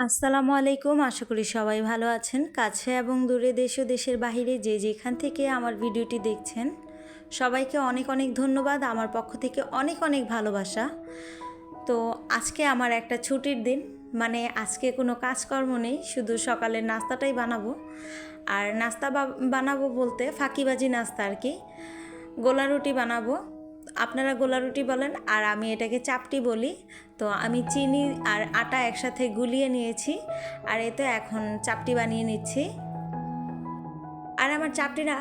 আসসালামু আলাইকুম। আশা করি সবাই ভালো আছেন। কাছে এবং দূরে দেশ ও দেশের বাহিরে যে যেখান থেকে আমার ভিডিওটি দেখছেন সবাইকে অনেক অনেক ধন্যবাদ। আমার পক্ষ থেকে অনেক অনেক ভালোবাসা। তো আজকে আমার একটা ছুটির দিন, মানে আজকে কোনো কাজকর্ম নেই, শুধু সকালের নাস্তাটাই বানাবো। আর নাস্তা বানাবো বলতে ফাঁকিবাজি নাস্তা আর কি। গোলা রুটি বানাবো, আপনারা গোলা রুটি বলেন আর আমি এটাকে চাপটি বলি। তো আমি চিনি আর আটা একসাথে গুলিয়ে নিয়েছি আর এতে এখন চাপটি বানিয়ে নিচ্ছি। আর আমার চাপটিটা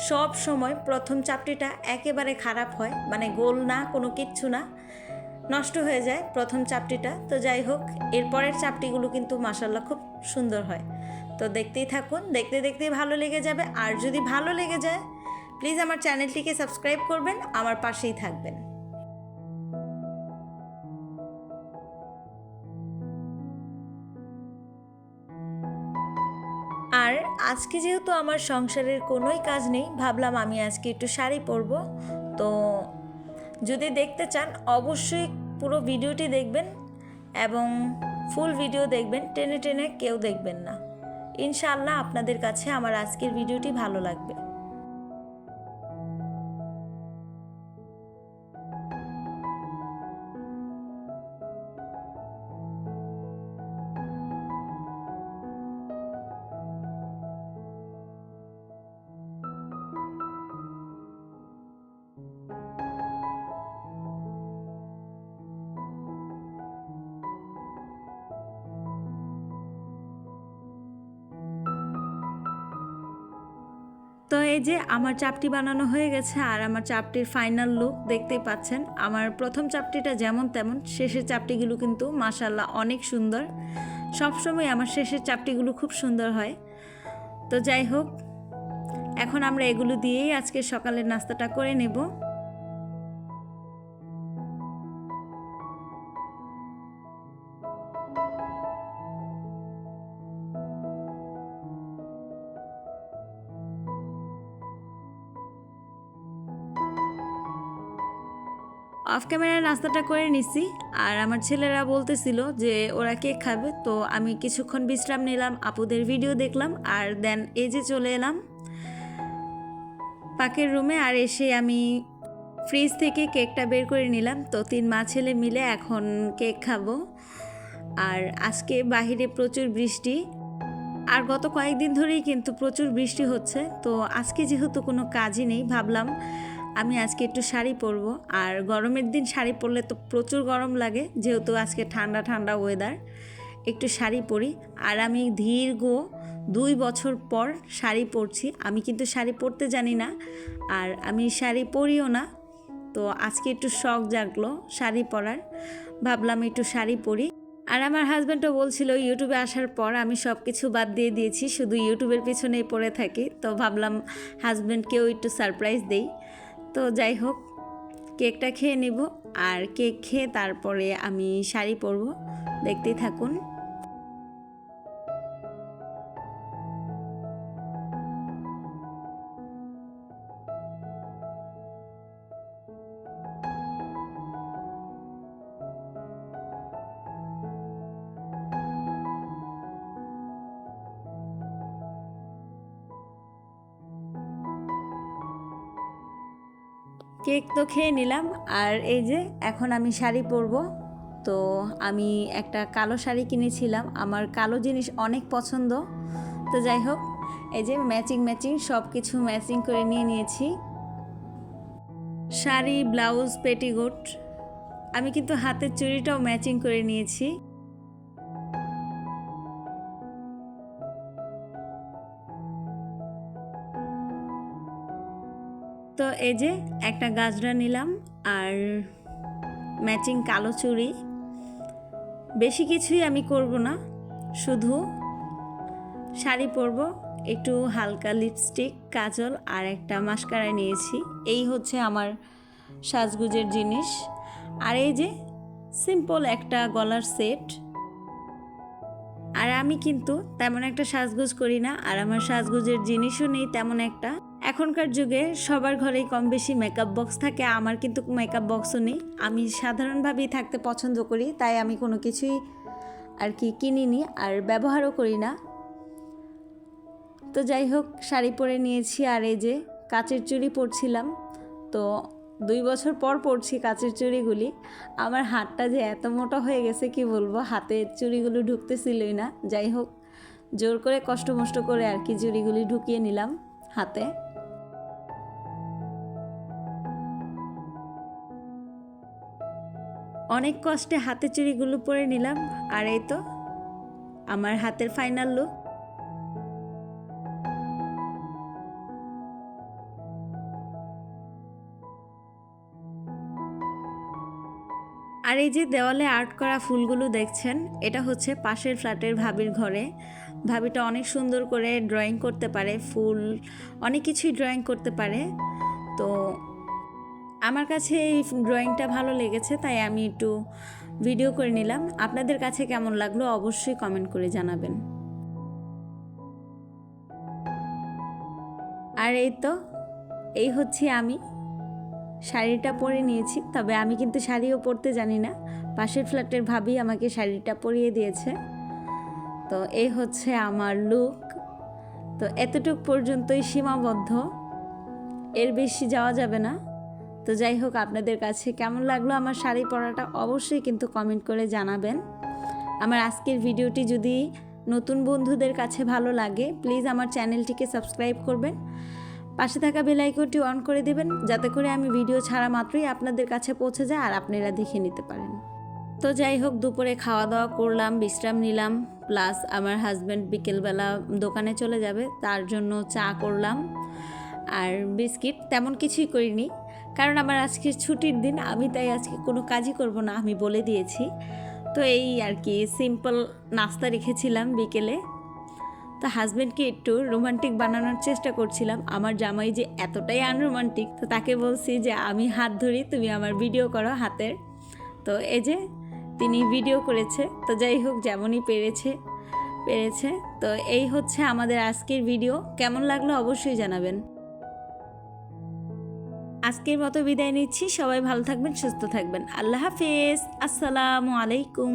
সব সময় প্রথম চাপটিটা একেবারে খারাপ হয়, মানে গোল না, কোনো কিচ্ছু না, নষ্ট হয়ে যায় প্রথম চাপটিটা। তো যাই হোক, এরপরের চাপটিগুলো কিন্তু মাশাআল্লাহ খুব সুন্দর হয়। তো দেখতেই থাকুন, দেখতে দেখতেই ভালো লেগে যাবে। আর যদি ভালো লেগে যায় প্লিজ আমার চ্যানেলটিকে সাবস্ক্রাইব করবেন, আমার পাশেই থাকবেন। আর আজকে যেহেতু আমার সংসারের কোনোই কাজ নেই, ভাবলাম আমি আজকে একটু শাড়ি পরবো। তো যদি দেখতে চান অবশ্যই পুরো ভিডিওটি দেখবেন এবং ফুল ভিডিও দেখবেন, টেনে টেনে কেউ দেখবেন না। ইনশাআল্লাহ আপনাদের কাছে আমার আজকের ভিডিওটি ভালো লাগবে। তো এই যে আমার চাপটি বানানো হয়ে গেছে আর আমার চাপটির ফাইনাল লুক দেখতেই পাচ্ছেন। আমার প্রথম চাপটিটা যেমন তেমন, শেষের চাপটিগুলো কিন্তু মাশাআল্লাহ অনেক সুন্দর। সবসময় আমার শেষের চাপটিগুলো খুব সুন্দর হয়। তো যাই হোক, এখন আমরা এগুলো দিয়েই আজকে সকালের নাস্তাটা করে নেব। অফ ক্যামেরায় নাস্তাটা করে নিছি আর আমার ছেলেরা বলতেছিল যে ওরা কেক খাবে। তো আমি কিছুক্ষণ বিশ্রাম নিলাম, আপুদের ভিডিও দেখলাম আর দেন এই যে চলে এলাম পাকের রুমে। আর এসে আমি ফ্রিজ থেকে কেকটা বের করে নিলাম। তো 3 মা ছেলে মিলে এখন কেক খাবো। আর আজকে বাহিরে প্রচুর বৃষ্টি, আর গত কয়েকদিন ধরেই কিন্তু প্রচুর বৃষ্টি হচ্ছে। তো আজকে যেহেতু কোনো কাজই নেই, ভাবলাম আমি আজকে একটু শাড়ি পরবো। আর গরমের দিন শাড়ি পরলে তো প্রচুর গরম লাগে, যেহেতু আজকে ঠান্ডা ঠান্ডা ওয়েদার, একটু শাড়ি পরি। আর আমি দীর্ঘ 2 বছর পর শাড়ি পরছি। আমি কিন্তু শাড়ি পরতে জানি না আর আমি শাড়ি পরিও না। তো আজকে একটু শখ জাগলো শাড়ি পরার, ভাবলাম একটু শাড়ি পরি। আর আমার হাজব্যান্ডও বলছিল ইউটিউবে আসার পর আমি সব কিছু বাদ দিয়ে দিয়েছি, শুধু ইউটিউবের পিছনেই পড়ে থাকি। তো ভাবলাম হাজব্যান্ডকেও একটু সারপ্রাইজ দেই। তো যাই হোক, কেকটা খেয়ে নিব আর কেক খেয়ে তারপরে আমি শাড়ি পরবো, দেখতেই থাকুন। কেক তো খেয়ে নিলাম আর এই যে এখন আমি শাড়ি পরবো। তো আমি একটা কালো শাড়ি কিনেছিলাম, আমার কালো জিনিস অনেক পছন্দ। তো যাই হোক, এই যে ম্যাচিং ম্যাচিং সব কিছু ম্যাচিং করে নিয়ে নিয়েছি, শাড়ি, ব্লাউজ, পেটিকোট। আমি কিন্তু হাতের চুড়িটাও ম্যাচিং করে নিয়েছি। তো এই যে একটা গাজরা নিলাম আর ম্যাচিং কালো চুড়ি। বেশি কিছুই আমি করব না, শুধু শাড়ি পরব, একটু হালকা লিপস্টিক, কাজল আর একটা মাস্কারা নিয়েছি। এই হচ্ছে আমার সাজগুজের জিনিস। আর এই যে সিম্পল একটা গলার সেট। আর আমি কিন্তু তেমন একটা সাজগোজ করি না আর আমার সাজগোজের জিনিসও নেই তেমন একটা। এখনকার যুগে সবার ঘরেই কম বেশি মেকআপ বক্স থাকে, আমার কিন্তু মেকআপ বক্সও নেই। আমি সাধারণভাবেই থাকতে পছন্দ করি, তাই আমি কোনো কিছুই আর কি কিনিনি আর ব্যবহারও করি না। তো যাই হোক, শাড়ি পরে নিয়েছি আর এই যে কাচের চুড়ি পরছিলাম। তো 2 বছর পর পরছি কাচের চুড়িগুলি। আমার হাতটা যে এত মোটা হয়ে গেছে কি বলবো, হাতে চুড়িগুলো ঢুকতেছিলই না। যাই হোক, জোর করে কষ্ট মষ্ট করে আর কি চুড়িগুলি ঢুকিয়ে নিলাম হাতে। অনেক কষ্টে হাতে চুড়িগুলো পরে নিলাম আর এই তো আমার হাতের ফাইনাল লুক। আর এই যে দেওয়ালে আর্ট করা ফুলগুলো দেখছেন, এটা হচ্ছে পাশের ফ্ল্যাটের ভাবির ঘরে। ভাবিটা অনেক সুন্দর করে ড্রয়িং করতে পারে, ফুল অনেক কিছুই ড্রয়িং করতে পারে। তো আমার কাছে এই ড্রয়িংটা ভালো লেগেছে, তাই আমি একটু ভিডিও করে নিলাম। আপনাদের কাছে কেমন লাগলো অবশ্যই কমেন্ট করে জানাবেন। আর এই তো এই হচ্ছে আমি, শাড়িটা পরে নিয়েছি। তবে আমি কিন্তু শাড়িও পরতে জানি না, পাশের ফ্ল্যাটের ভাবি আমাকে শাড়িটা পরিয়ে দিয়েছে। তো এই হচ্ছে আমার লুক। তো এতটুক পর্যন্তই সীমাবদ্ধ, এর বেশি যাওয়া যাবে না। তো যাই হোক, আপনাদের কাছে কেমন লাগলো আমার শাড়ি পরাটা অবশ্যই কিন্তু কমেন্ট করে জানাবেন। আমার আজকের ভিডিওটি যদি নতুন বন্ধুদের কাছে ভালো লাগে, প্লিজ আমার চ্যানেলটিকে সাবস্ক্রাইব করবেন, পাশে থাকা বেল আইকনটি অন করে দেবেন, যাতে করে আমি ভিডিও ছাড়া মাত্রই আপনাদের কাছে পৌঁছে যায় আর আপনারা দেখে নিতে পারেন। তো যাই হোক, দুপুরে খাওয়া দাওয়া করলাম, বিশ্রাম নিলাম, প্লাস আমার হাজব্যান্ড বিকেলবেলা দোকানে চলে যাবে, তার জন্য চা করলাম আর বিস্কিট। তেমন কিছুই করিনি, কারণ আমার আজকে ছুটির দিন, আমি তাই আজকে কোনো কাজই করব না, আমি বলে দিয়েছি। তো এই আর কি সিম্পল নাস্তা রেখেছিলাম বিকেলে। তো হাজব্যান্ডকে একটু রোমান্টিক বানানোর চেষ্টা করছিলাম। আমার জামাই যে এতটাই আনরোমান্টিক, তো তাকে বলছি যে আমি হাত ধরি, তুমি আমার ভিডিও করো হাতের। তো এই যে তিনি ভিডিও করেছে। তো যাই হোক, যেমনই পেরেছে। তো এই হচ্ছে আমাদের আজকের ভিডিও। কেমন লাগলো অবশ্যই জানাবেন। আজকের মতো বিদায় নিচ্ছি। সবাই ভালো থাকবেন, সুস্থ থাকবেন। আল্লাহ হাফেজ, আসসালামু আলাইকুম।